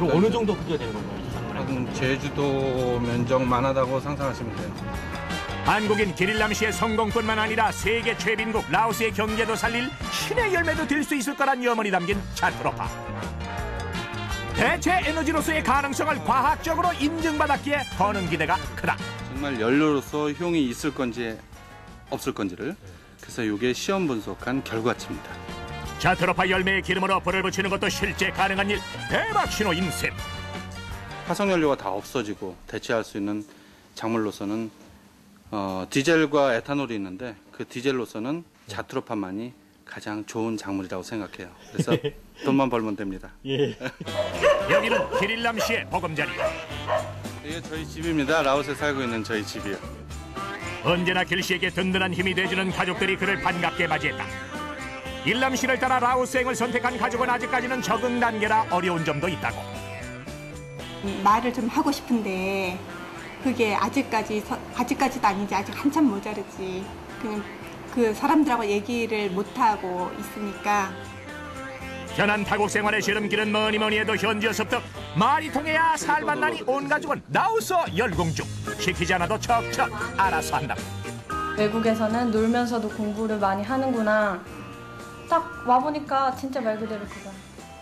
그럼 어느 정도 크기가 되는 건가요? 한 제주도 면적만 하다고 상상하시면 돼요. 한국인 기릴람 씨의 성공뿐만 아니라 세계 최빈국 라오스의 경제도 살릴 신의 열매도 될 수 있을 거란 염원이 담긴 자트로파. 대체 에너지로서의 가능성을 과학적으로 인증받았기에 거는 기대가 크다. 정말 연료로서 효용이 있을 건지 없을 건지를 그래서 이게 시험 분석한 결과치입니다. 자트로파 열매의 기름으로 불을 붙이는 것도 실제 가능한 일. 대박 신호인 셈. 화석연료가 다 없어지고 대체할 수 있는 작물로서는 디젤과 에탄올이 있는데 그 디젤로서는 자트로파만이 가장 좋은 작물이라고 생각해요. 그래서 돈만 벌면 됩니다. 예. 여기는 기릴람 씨의 보금자리. 이게 저희 집입니다. 라오스에 살고 있는 저희 집이요. 언제나 길 씨에게 든든한 힘이 돼주는 가족들이 그를 반갑게 맞이했다. 일람 씨를 따라 라오스행을 선택한 가족은 아직까지는 적응 단계라 어려운 점도 있다고. 말을 좀 하고 싶은데 그게 아직까지도 아니지. 아직 한참 모자르지. 그냥 그 사람들하고 얘기를 못하고 있으니까. 편한 타국 생활의 지름길은 뭐니 해도 현지어 습득. 말이 통해야 살맛나니 온 가족은 라오스어 열공중. 시키지 않아도 척척 알아서 한다. 외국에서는 놀면서도 공부를 많이 하는구나. 딱 와보니까 진짜 말 그대로 그거야.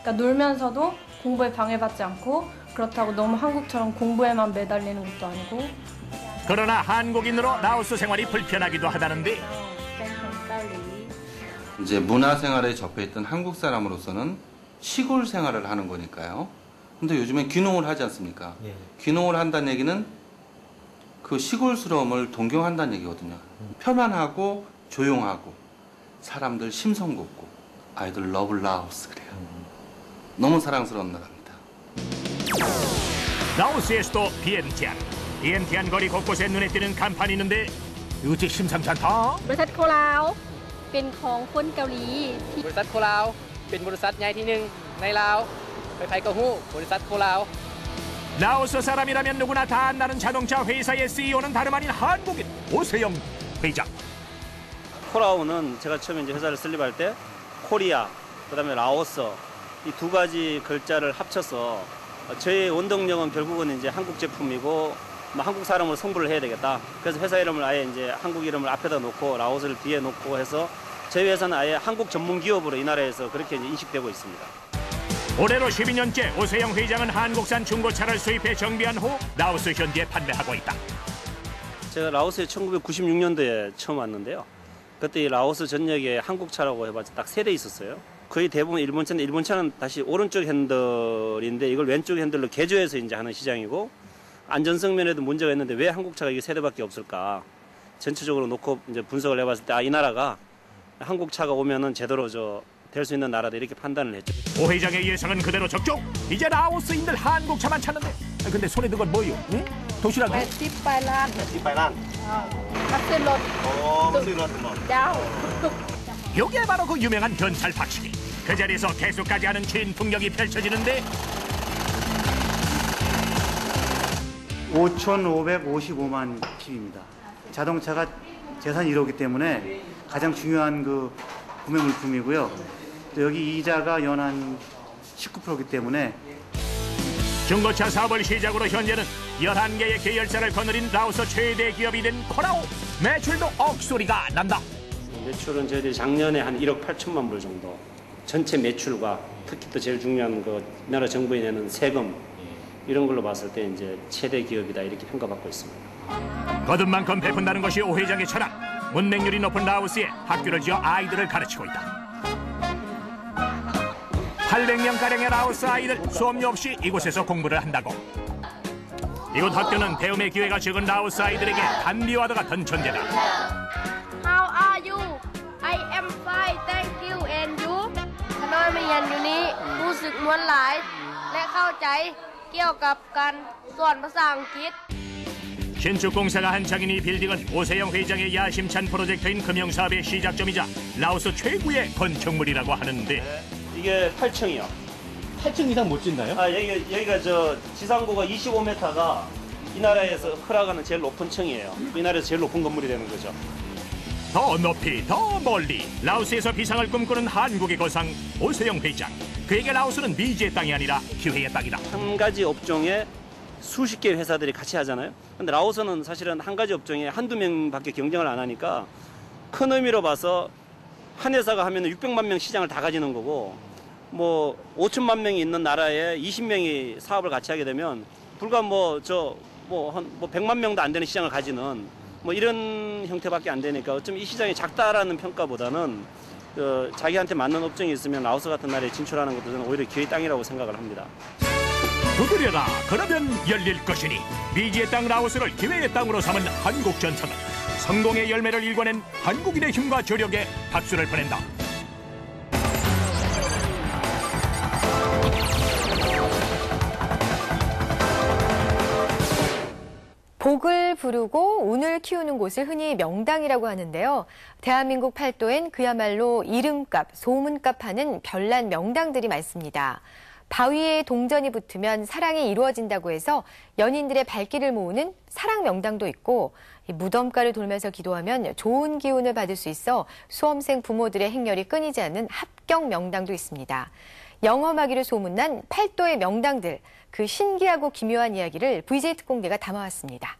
그러니까 놀면서도 공부에 방해받지 않고 그렇다고 너무 한국처럼 공부에만 매달리는 것도 아니고. 그러나 한국인으로 라오스 생활이 불편하기도 하다는데 이제 문화생활에 접해있던 한국 사람으로서는 시골 생활을 하는 거니까요. 근데 요즘엔 귀농을 하지 않습니까? 예. 귀농을 한다는 얘기는 그 시골스러움을 동경한다는 얘기거든요. 편안하고 조용하고 사람들 심성 곱고 아이들 러브 라오스 그래요. 너무 사랑스러운 나라입니다. 라오스의 수도 비엔티안. 비엔티안 거리 곳곳에 눈에 띄는 간판이 있는데 어째 심상치 않다. บริษัทโคลาวเป็นของคนเกาหลี บริษัทโคลาวเป็นบริษัทใหญ่ที่หนึ่งในลาวใครๆก็ฮู้บริษัทโคลาว 라오스 사람이라면 누구나 다 안다는 자동차 회사의 CEO는 다름 아닌 한국인 오세영 회장. 코라오는 제가 처음에 이제 회사를 설립할 때 코리아, 그다음에 라오스 이 두 가지 글자를 합쳐서 저의 원동력은 결국은 이제 한국 제품이고 한국 사람으로 승부를 해야 되겠다. 그래서 회사 이름을 아예 이제 한국 이름을 앞에다 놓고 라오스를 뒤에 놓고 해서 저희 회사는 아예 한국 전문 기업으로 이 나라에서 그렇게 이제 인식되고 있습니다. 올해로 12년째 오세영 회장은 한국산 중고차를 수입해 정비한 후 라오스 현지에 판매하고 있다. 제가 라오스에 1996년도에 처음 왔는데요. 그때 이 라오스 전역에 한국차라고 해봤자 딱 3대 있었어요. 거의 대부분 일본차인데 일본차는 다시 오른쪽 핸들인데 이걸 왼쪽 핸들로 개조해서 이제 하는 시장이고 안전성 면에도 문제가 있는데 왜 한국차가 이게 3대밖에 없을까? 전체적으로 놓고 이제 분석을 해봤을 때 이 나라가 한국차가 오면은 제대로 될 수 있는 나라다 이렇게 판단을 했죠. 오 회장의 예상은 그대로 적중. 이제 라오스인들 한국차만 찾는데. 근데 손에 든 건 뭐요? 응? 도시락? 88 ล้าน มาซื้อรถ มาซื้อรถ เจ้า 요게 바로 그 유명한 견찰 박치기. 그 자리에서 계속까지 하는 진풍경이 펼쳐지는데 5,555만 킬입니다. 자동차가 재산 1호기 때문에 가장 중요한 그 구매 물품이고요. 또 여기 이자가 연한 19%이기 때문에 중고차 사업을 시작으로 현재는 11개의 계열사를 거느린 라오스 최대 기업이 된 코라오. 매출도 억소리가 난다. 매출은 저희들이 작년에 한 1억 8천만 불 정도. 전체 매출과 특히 또 제일 중요한 그 나라 정부에 내는 세금 이런 걸로 봤을 때 이제 최대 기업이다 이렇게 평가받고 있습니다. 거둔 만큼 베푼다는 것이 오 회장의 철학. 문맹률이 높은 라오스에 학교를 지어 아이들을 가르치고 있다. 800명가량의 라오스 아이들 수업료 없이 이곳에서 공부를 한다고. 이곳 학교는 배움의 기회가 적은 라오스 아이들에게 단비와도 같은 존재다. How are you? I am fine, thank you. And you? ขณะเรียนอยู่นี้รู้สึกม้วนหลายและเข้าใจเกี่ยวกับการสอนภาษาอังกฤษ 신축 공사가 한창인 이 빌딩은 오세영 회장의 야심찬 프로젝트인 금융사업의 시작점이자 라오스 최고의 건축물이라고 하는데 이게 8층이요. 8층 이상 못 짓나요? 여기가 지상고가 25m가 이 나라에서 허락하는 제일 높은 층이에요. 이 나라에서 제일 높은 건물이 되는 거죠. 더 높이 더 멀리 라오스에서 비상을 꿈꾸는 한국의 거상 오세영 회장. 그에게 라오스는 미지의 땅이 아니라 기회의 땅이다. 한 가지 업종에 수십 개의 회사들이 같이 하잖아요. 근데 라오스는 사실은 한 가지 업종에 한두 명밖에 경쟁을 안 하니까 큰 의미로 봐서 한 회사가 하면 600만 명 시장을 다 가지는 거고 뭐 5천만 명이 있는 나라에 20명이 사업을 같이 하게 되면 불과 뭐 100만 명도 안 되는 시장을 가지는 뭐 이런 형태밖에 안 되니까 어쩌면 이 시장이 작다라는 평가보다는 자기한테 맞는 업종이 있으면 라오스 같은 나라에 진출하는 것도 저는 오히려 기회의 땅이라고 생각을 합니다. 두드려라. 그러면 열릴 것이니 미지의 땅 라오스를 기회의 땅으로 삼은 한국전차는 성공의 열매를 일궈낸 한국인의 힘과 조력에 박수를 보낸다. 복을 부르고 운을 키우는 곳을 흔히 명당이라고 하는데요. 대한민국 팔도엔 그야말로 이름값, 소문값 하는 별난 명당들이 많습니다. 바위에 동전이 붙으면 사랑이 이루어진다고 해서 연인들의 발길을 모으는 사랑 명당도 있고 무덤가를 돌면서 기도하면 좋은 기운을 받을 수 있어 수험생 부모들의 행렬이 끊이지 않는 합격 명당도 있습니다. 영험하기로 소문난 팔도의 명당들, 그 신기하고 기묘한 이야기를 VJ 특공대가 담아왔습니다.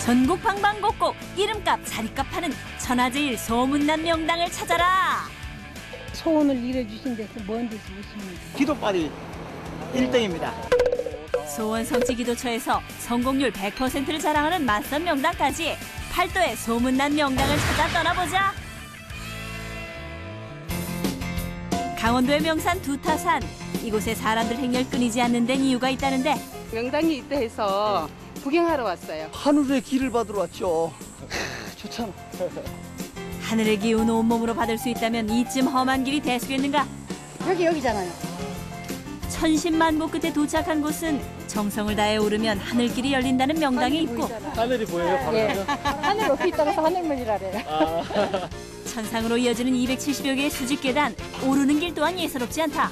전국 방방곡곡 이름값 자리값 하는 천하제일 소문난 명당을 찾아라. 소원을 이뤄주신 데서 먼 데서 오십니다. 기도빨이 1등입니다. 소원성취 기도처에서 성공률 100%를 자랑하는 맞선 명당까지 팔도의 소문난 명당을 찾아 떠나보자. 강원도의 명산 두타산. 이곳에 사람들 행렬 끊이지 않는 데는 이유가 있다는데. 명당이 있다 해서 구경하러 왔어요. 하늘의 길을 받으러 왔죠. 좋잖아. 하늘의 기운 온몸으로 받을 수 있다면 이쯤 험한 길이 대수겠는가? 여기잖아요. 천신만고 끝에 도착한 곳은 정성을 다해 오르면 하늘길이 열린다는 명당이 있고 하늘이 보여요? 바로 예. 하늘 높이 있다고 하늘문이라래요. 천상으로 이어지는 270여 개의 수직 계단, 오르는 길 또한 예사롭지 않다.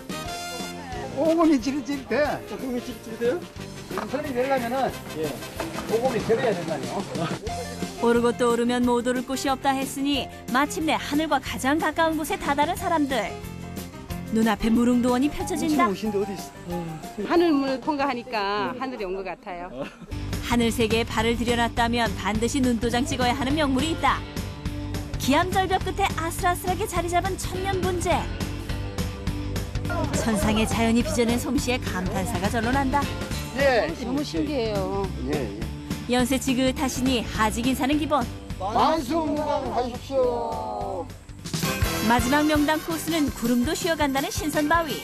오금이 지르질 때 조금이 찌릿찌릿해요? 선이 되려면은 오금이 들어야 된다니요. 오르고 또 오르면 못 오를 곳이 없다 했으니 마침내 하늘과 가장 가까운 곳에 다다른 사람들. 눈앞에 무릉도원이 펼쳐진다. 오신데 어디 있어? 하늘문을 통과하니까 하늘이 온 것 같아요. 하늘 세계에 발을 들여놨다면 반드시 눈도장 찍어야 하는 명물이 있다. 기암절벽 끝에 아슬아슬하게 자리 잡은 천년 분재. 천상의 자연이 빚어낸 솜씨에 감탄사가 절로 난다. 예, 너무 신기해요. 연세 지긋하시니 하직 인사는 기본. 만수무강하십시오. 마지막 명당 코스는 구름도 쉬어간다는 신선바위.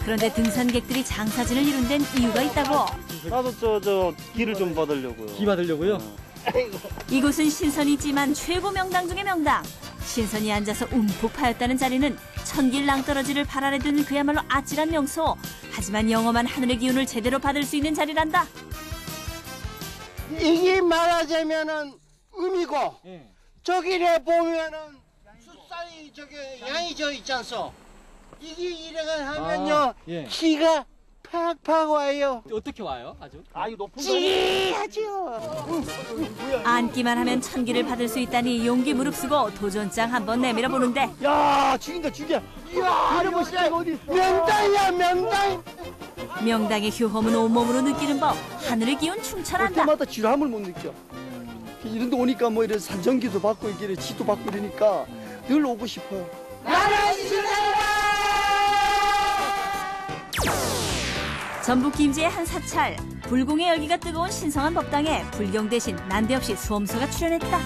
그런데 등산객들이 장사진을 이룬 데는 이유가 있다고. 나도 저 길을 좀 받으려고요. 기 받으려고요? 이곳은 신선이 있지만 최고 명당 중의 명당. 신선이 앉아서 움푹 파였다는 자리는 천길 낭떠러지를 발 아래 둔 그야말로 아찔한 명소. 하지만 영험한 하늘의 기운을 제대로 받을 수 있는 자리란다. 이게 말하자면은 음이고 저기에 보면은 숫살이 양이 저 있지 않소. 이게 이래가 하면요 기가 팍팍 와요. 어떻게 와요? 아주? 아유 높은 찌하죠. 앉기만 하면 천기를 받을 수 있다니 용기 무릅쓰고 도전장 한번 내밀어 보는데. 야 죽인다 죽여. 이야 이거 어디 명당이야 명당. 명당의 효험은 온몸으로 느끼는 법. 하늘의 기운 충천한다. 볼 때마다 지루함을 못 느껴. 이런 데 오니까 뭐 이런 산전기도 받고 이렇게 지도 받고 이러니까 늘 오고 싶어요. 전북 김제의 한 사찰. 불공의 열기가 뜨거운 신성한 법당에 불경 대신 난데없이 수험소가 출연했다.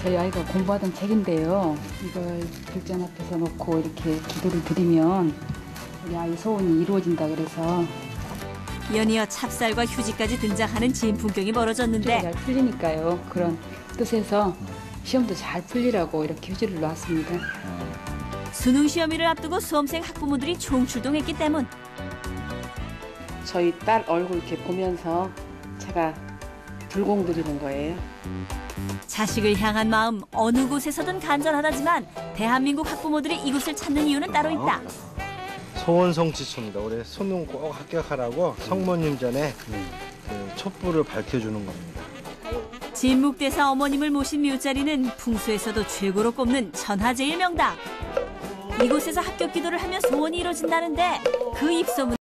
저희 아이가 공부하던 책인데요. 이걸 글전 앞에서 놓고 이렇게 기도를 드리면 우리 아이 소원이 이루어진다 그래서. 연이어 찹쌀과 휴지까지 등장하는 진풍경이 벌어졌는데. 잘 풀리니까요. 그런 뜻에서 시험도 잘 풀리라고 이렇게 휴지를 놨습니다. 수능 시험일을 앞두고 수험생 학부모들이 총출동했기 때문. 저희 딸 얼굴 이렇게 보면서 제가 불공 드리는 거예요. 자식을 향한 마음 어느 곳에서든 간절하다지만 대한민국 학부모들이 이곳을 찾는 이유는 따로 있다. 소원성취소입니다. 올해 수능 꼭 합격하라고 성모님 전에 그 촛불을 밝혀주는 겁니다. 진묵대사 어머님을 모신 묘자리는 풍수에서도 최고로 꼽는 천하제일 명당. 이곳에서 합격 기도를 하면 소원이 이루어진다는데 그 입소문